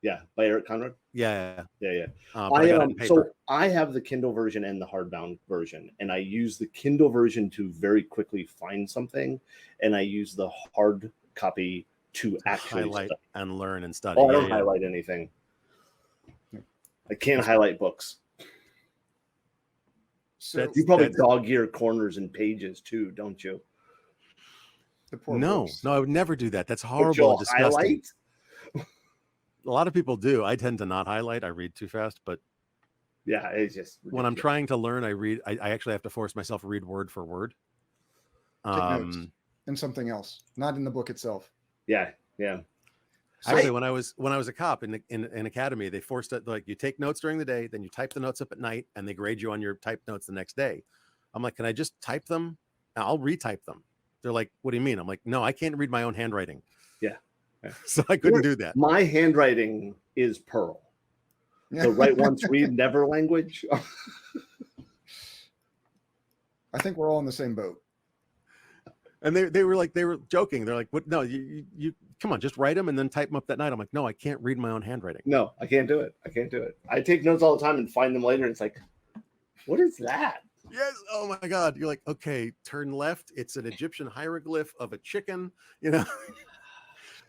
Yeah, by Eric Conrad. Yeah. So I have the Kindle version and the hardbound version, and I use the Kindle version to very quickly find something, and I use the hard copy to actually highlight and learn and study. Oh, I don't highlight anything. I can't highlight books. So you probably dog ear corners and pages too, don't you? No, I would never do that. That's horrible and disgusting. Highlight? A lot of people do. I tend to not highlight. I read too fast, but yeah, it's just ridiculous. When I'm trying to learn, I read. I actually have to force myself to read word for word. Take notes and something else, not in the book itself. Yeah. Actually, when I was a cop in academy, they forced it like you take notes during the day, then you type the notes up at night, and they grade you on your typed notes the next day. I'm like, can I just type them? I'll retype them. They're like, what do you mean? I'm like, no, I can't read my own handwriting. Yeah. So I couldn't do that. My handwriting is Perl. The write once, read never language. I think we're all in the same boat. And they were joking. They're like, what? No, you come on, just write them and then type them up that night. I'm like, no, I can't read my own handwriting. No, I can't do it. I take notes all the time and find them later. And it's like, what is that? Yes. Oh my God. You're like, okay, turn left. It's an Egyptian hieroglyph of a chicken, you know.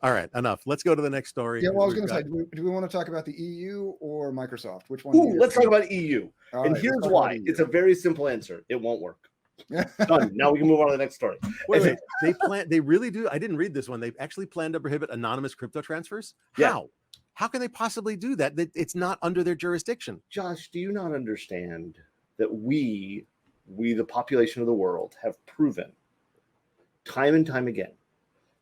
All right, enough. Let's go to the next story. Yeah, well, I was going to say, do we want to talk about the EU or Microsoft? Which one? Ooh, let's talk about EU. All and right, here's why. It's a very simple answer. It won't work. Done. Now we can move on to the next story. Wait. They really do. I didn't read this one. They actually plan to prohibit anonymous crypto transfers. Yeah. How can they possibly do that? It's not under their jurisdiction. Josh, do you not understand that we, the population of the world, have proven time and time again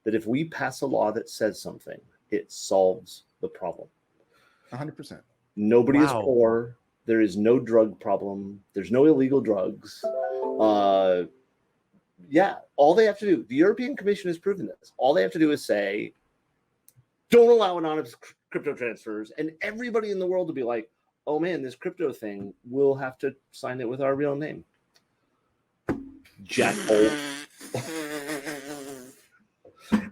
that if we pass a law that says something, it solves the problem? 100%. Nobody is poor. There is no drug problem. There's no illegal drugs. Yeah, all they have to do, the European Commission has proven this. All they have to do is say, don't allow anonymous crypto transfers, and everybody in the world will be like, oh man, this crypto thing, we'll have to sign it with our real name. Jackhole.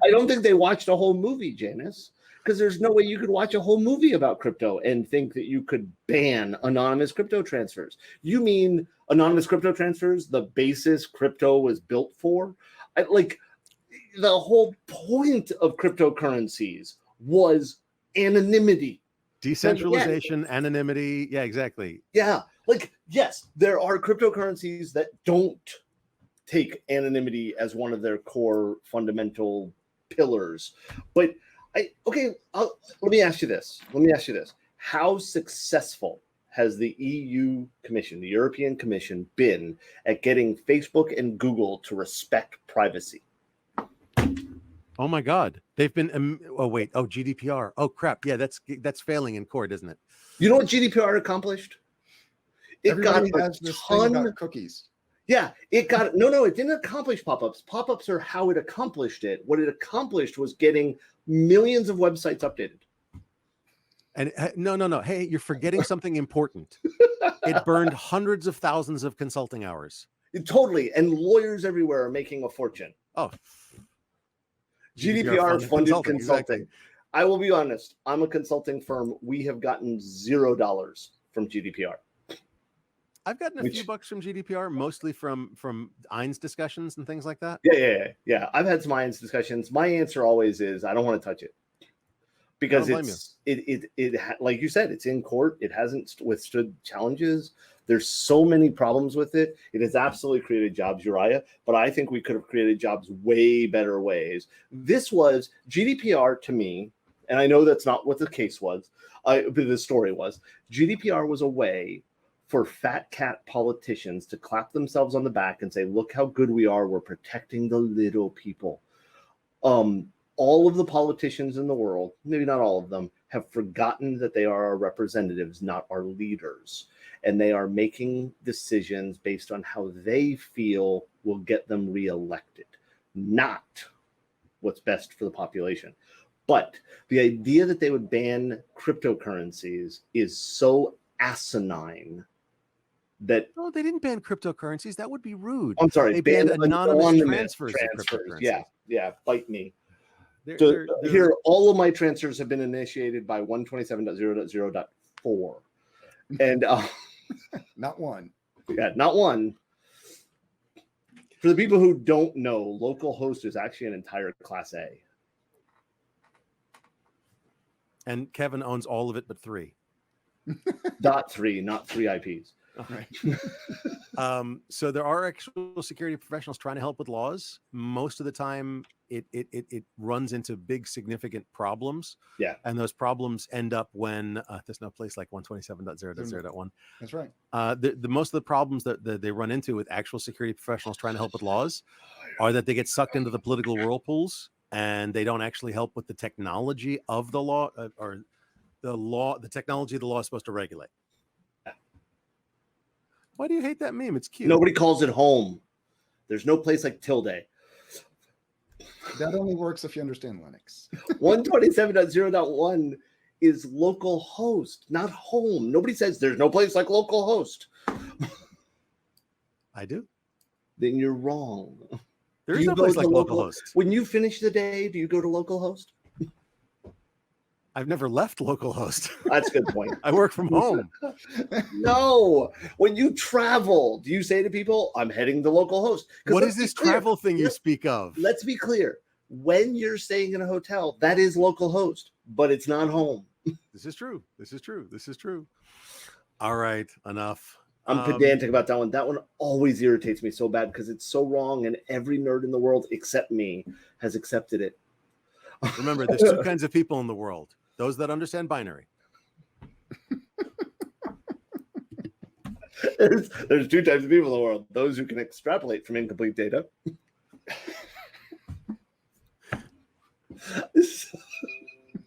I don't think they watched a whole movie, Janice, because there's no way you could watch a whole movie about crypto and think that you could ban anonymous crypto transfers. You mean anonymous crypto transfers, the basis crypto was built for? Like, the whole point of cryptocurrencies was anonymity. Decentralization, anonymity. Yeah, exactly. Yeah. Like, yes, there are cryptocurrencies that don't take anonymity as one of their core fundamental pillars. But let me ask you this. How successful has the EU Commission, the European Commission, been at getting Facebook and Google to respect privacy? Oh my God, they've been. GDPR. Oh crap, yeah, that's failing in court, isn't it? You know what GDPR accomplished? Everybody has this thing about cookies. Yeah, it didn't accomplish pop-ups. Pop-ups are how it accomplished it. What it accomplished was getting millions of websites updated. And no. Hey, you're forgetting something important. It burned hundreds of thousands of consulting hours. Totally, and lawyers everywhere are making a fortune. Oh. GDPR funded consulting. Exactly. I will be honest. I'm a consulting firm. We have gotten $0 from GDPR. I've gotten a few bucks from GDPR, mostly from Ein's discussions and things like that. Yeah. I've had some Ein's discussions. My answer always is I don't want to touch it because it like you said, it's in court. It hasn't withstood challenges. There's so many problems with it. It has absolutely created jobs, Uriah, but I think we could have created jobs way better ways. This was GDPR to me, and I know that's not what the case was, but the story was. GDPR was a way for fat cat politicians to clap themselves on the back and say, look how good we are. We're protecting the little people. All of the politicians in the world, maybe not all of them, have forgotten that they are our representatives, not our leaders. And they are making decisions based on how they feel will get them reelected, not what's best for the population. But the idea that they would ban cryptocurrencies is so asinine that... No, they didn't ban cryptocurrencies. That would be rude. I'm sorry. They banned anonymous transfers of cryptocurrencies. Yeah, bite me. Here, all of my transfers have been initiated by 127.0.0.4. And not one. Yeah, not one. For the people who don't know, localhost is actually an entire class A. And Kevin owns all of it but 3. .3, not 3 IPs. Right. So there are actual security professionals trying to help with laws. Most of the time, it runs into big significant problems. Yeah, and those problems end up when there's no place like 127.0.0.1. That's right. The most of the problems that they run into with actual security professionals trying to help with laws are that they get sucked into the political whirlpools and they don't actually help with the technology of the law or the technology the law is supposed to regulate. Why do you hate that meme? It's cute. Nobody calls it home. There's no place like tilde. That only works if you understand Linux. 127.0.1 is local host, not home. Nobody says there's no place like local host. I do. Then you're wrong. There is no place like local host. When you finish the day, do you go to local host? I've never left localhost. That's a good point. I work from home. No. When you travel, do you say to people, I'm heading to localhost? What is this travel thing you speak of? Let's be clear. when you're staying in a hotel, that is localhost, but it's not home. This is true. This is true. This is true. All right, enough. I'm pedantic about that one. That one always irritates me so bad because it's so wrong, and every nerd in the world except me has accepted it. Remember, there's two kinds of people in the world: those that understand binary. There's two types of people in the world: those who can extrapolate from incomplete data. This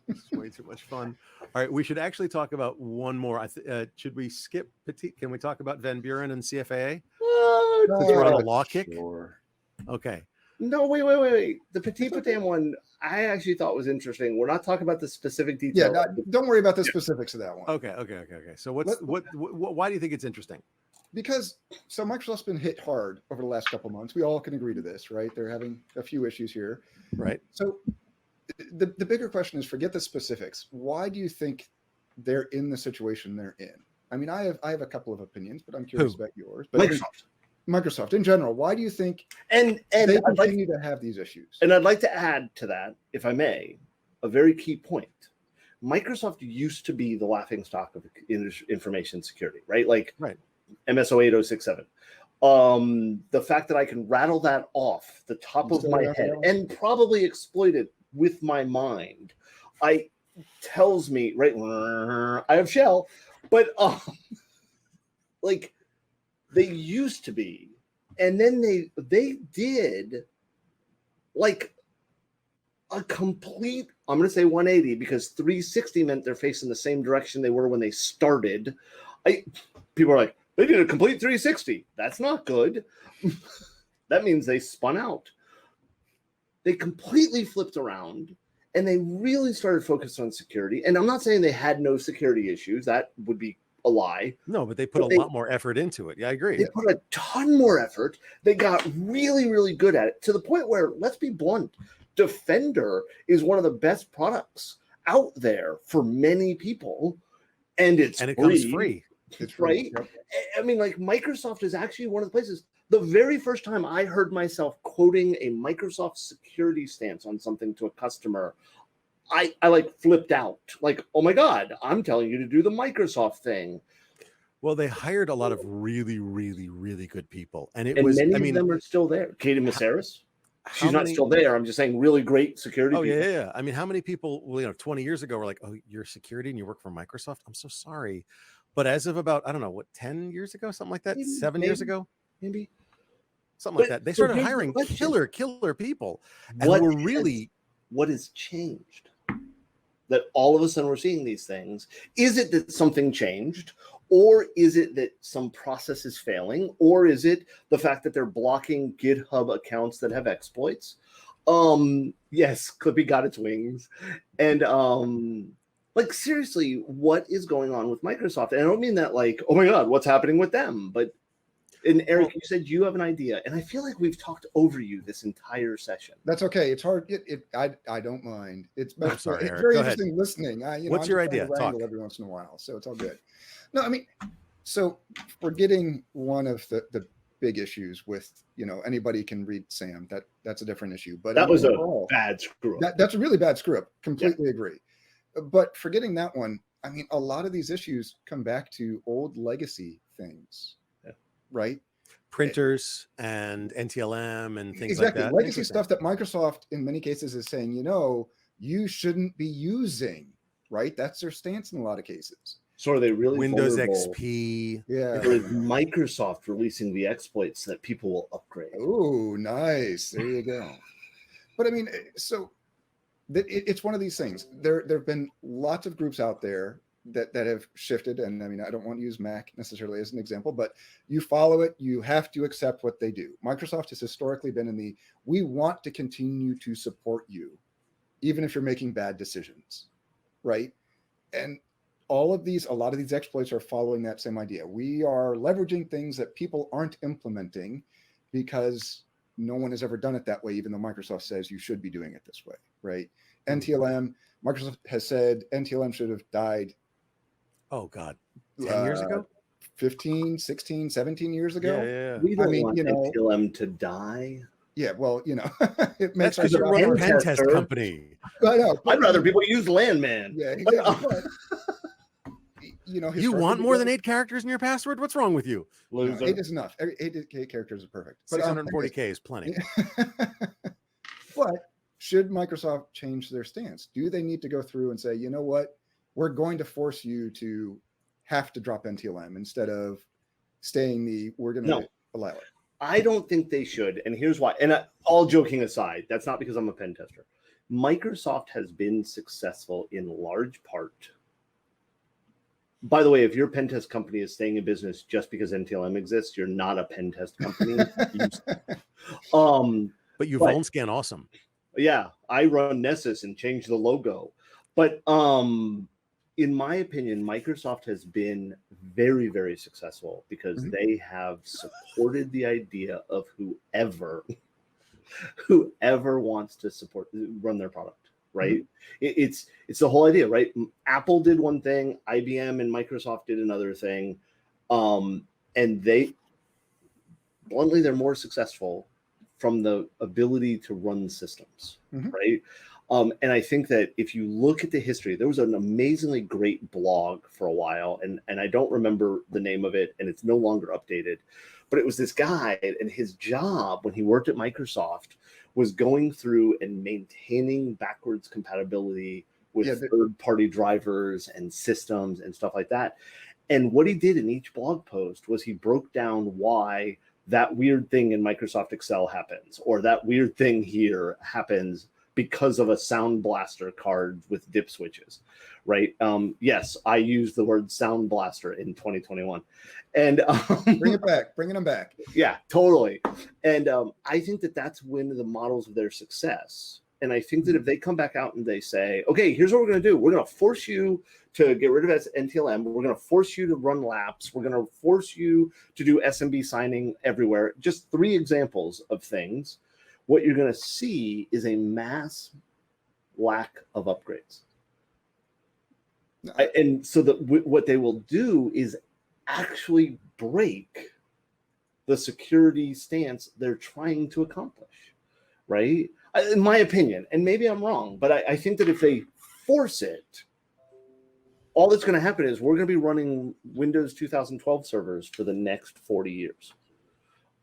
is way too much fun. All right, we should actually talk about one more. Should we skip Petit? Can we talk about Van Buren and CFAA? Since we're on a law kick. Sure. Okay. No, wait. The PetitPotam one, I actually thought was interesting. We're not talking about the specific details. Yeah, don't worry about the specifics of that one. Okay. So why do you think it's interesting? Because so Microsoft's been hit hard over the last couple of months. We all can agree to this, right? They're having a few issues here. Right. So the bigger question is, forget the specifics. Why do you think they're in the situation they're in? I mean, I have a couple of opinions, but I'm curious about yours. But Microsoft in general, why do you think and they continue to have these issues? And I'd like to add to that, if I may, a very key point. Microsoft used to be the laughingstock of information security, right? Like MSO 8067. The fact that I can rattle that off the top of my head and probably exploit it with my mind, tells me, right? I have shell, but like they used to be, and then they did like a complete, I'm going to say 180, because 360 meant they're facing the same direction they were when they started. People are like, they did a complete 360. That's not good. That means they spun out. They completely flipped around, and they really started focused on security. And I'm not saying they had no security issues. That would be a lie. No, but they put a lot more effort into it. Yeah, I agree. They put a ton more effort. They got really, really good at it, to the point where, let's be blunt, Defender is one of the best products out there for many people, and it comes free. It's right. Yep. I mean, like, Microsoft is actually one of the places. The very first time I heard myself quoting a Microsoft security stance on something to a customer, I like flipped out. Like, oh my God, I'm telling you to do the Microsoft thing. Well, they hired a lot of really, really, really good people, and many of them are still there. Katie Maceris. She's not still there. I'm just saying, really great security. Oh, people. Yeah. I mean, how many people, 20 years ago were like, oh, you're security and you work for Microsoft? I'm so sorry. But as of about, I don't know, 10 years ago, something like that, 7 years ago, maybe something like that. They started hiring killer people. And what has changed? That all of a sudden we're seeing these things. Is it that something changed? Or is it that some process is failing? Or is it the fact that they're blocking GitHub accounts that have exploits? Yes, Clippy got its wings. And like, seriously, what is going on with Microsoft? And I don't mean that like, oh my God, what's happening with them? But, and Eric, you said you have an idea, and I feel like we've talked over you this entire session. That's okay. It's hard. I don't mind. It's sorry, it's very interesting listening. What's your idea? Talk every once in a while, so it's all good. No, I mean, so forgetting one of the big issues with, anybody can read SAM. That's a different issue. But that was a bad screw up. That's a really bad screw up. Completely agree. But forgetting that one, I mean, a lot of these issues come back to old legacy things, right? Printers and NTLM and things exactly. like that. Legacy stuff that Microsoft, in many cases, is saying, you shouldn't be using, right? That's their stance in a lot of cases. So are they really Windows vulnerable? XP? Yeah. Or is Microsoft releasing the exploits so that people will upgrade? Oh, nice. There you go. But I mean, so it's one of these things. There have been lots of groups out there that have shifted. And I mean, I don't want to use Mac necessarily as an example, but you follow it, you have to accept what they do. Microsoft has historically been in we want to continue to support you, even if you're making bad decisions, right? And a lot of these exploits are following that same idea. We are leveraging things that people aren't implementing because no one has ever done it that way, even though Microsoft says you should be doing it this way, right? NTLM, Microsoft has said NTLM should have died. Oh, God. 10 years ago? 15, 16, 17 years ago? Yeah. We don't want NTLM to die. Yeah, well, you know, it That's makes because you run a pen test tester. company. I know, I'd rather people use Landman. Yeah, exactly. But, you know, You want more than historically, 8 characters in your password? What's wrong with you? no, Loser. 8 is enough. 8 characters are perfect. But 640K is plenty. but should Microsoft change their stance? Do they need to go through and say, you know what, we're going to force you to have to drop NTLM instead of staying we're going to allow it? I don't think they should, and here's why. And all joking aside, that's not because I'm a pen tester. Microsoft has been successful in large part. By the way, if your pen test company is staying in business just because NTLM exists, you're not a pen test company. But you vuln scan awesome. Yeah, I run Nessus and change the logo. But in my opinion, Microsoft has been very, very successful because they have supported the idea of whoever wants to run their product, right? It's the whole idea, right? Apple did one thing, IBM and Microsoft did another thing, and they're more successful from the ability to run systems, right? And I think that if you look at the history, there was an amazingly great blog for a while, and I don't remember the name of it, and it's no longer updated, but it was this guy, and his job when he worked at Microsoft was going through and maintaining backwards compatibility with third-party drivers and systems and stuff like that. And what he did in each blog post was he broke down why that weird thing in Microsoft Excel happens, or that weird thing here happens because of a Sound Blaster card with dip switches, right? Yes, I used the word Sound Blaster in 2021. And bringing them back. Yeah, totally. And I think that that's one of the models of their success. And I think that if they come back out and they say, okay, here's what we're going to do. We're going to force you to get rid of NTLM. We're going to force you to run laps. We're going to force you to do SMB signing everywhere. Just 3 examples of things. What you're going to see is a mass lack of upgrades. And so what they will do is actually break the security stance they're trying to accomplish, right? In my opinion, and maybe I'm wrong, but I think that if they force it, all that's going to happen is we're going to be running Windows 2012 servers for the next 40 years.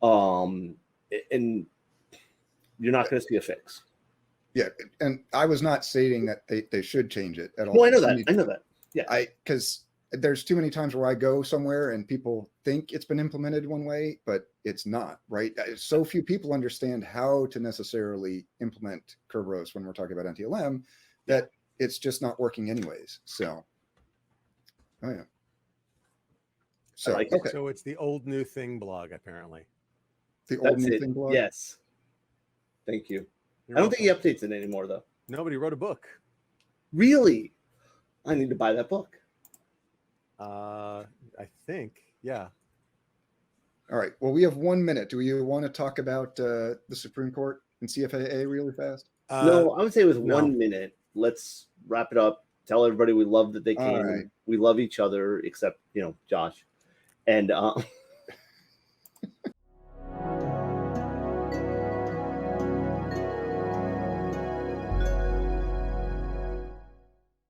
And you're not going to see a fix. Yeah, and I was not stating that they should change it at all. Well, I know that. Yeah, because there's too many times where I go somewhere and people think it's been implemented one way, but it's not, right? So few people understand how to necessarily implement Kerberos when we're talking about NTLM that it's just not working anyways. So, So, So it's the old new thing blog, apparently. The old new thing blog? Yes. Thank you. I don't think he updates it anymore, though. Nobody wrote a book. Really? I need to buy that book. I think, yeah. All right. Well, we have 1 minute. Do you want to talk about the Supreme Court and CFAA really fast? No, I would say with 1 minute. Let's wrap it up. Tell everybody we love that they came. Right. We love each other, except, Josh. And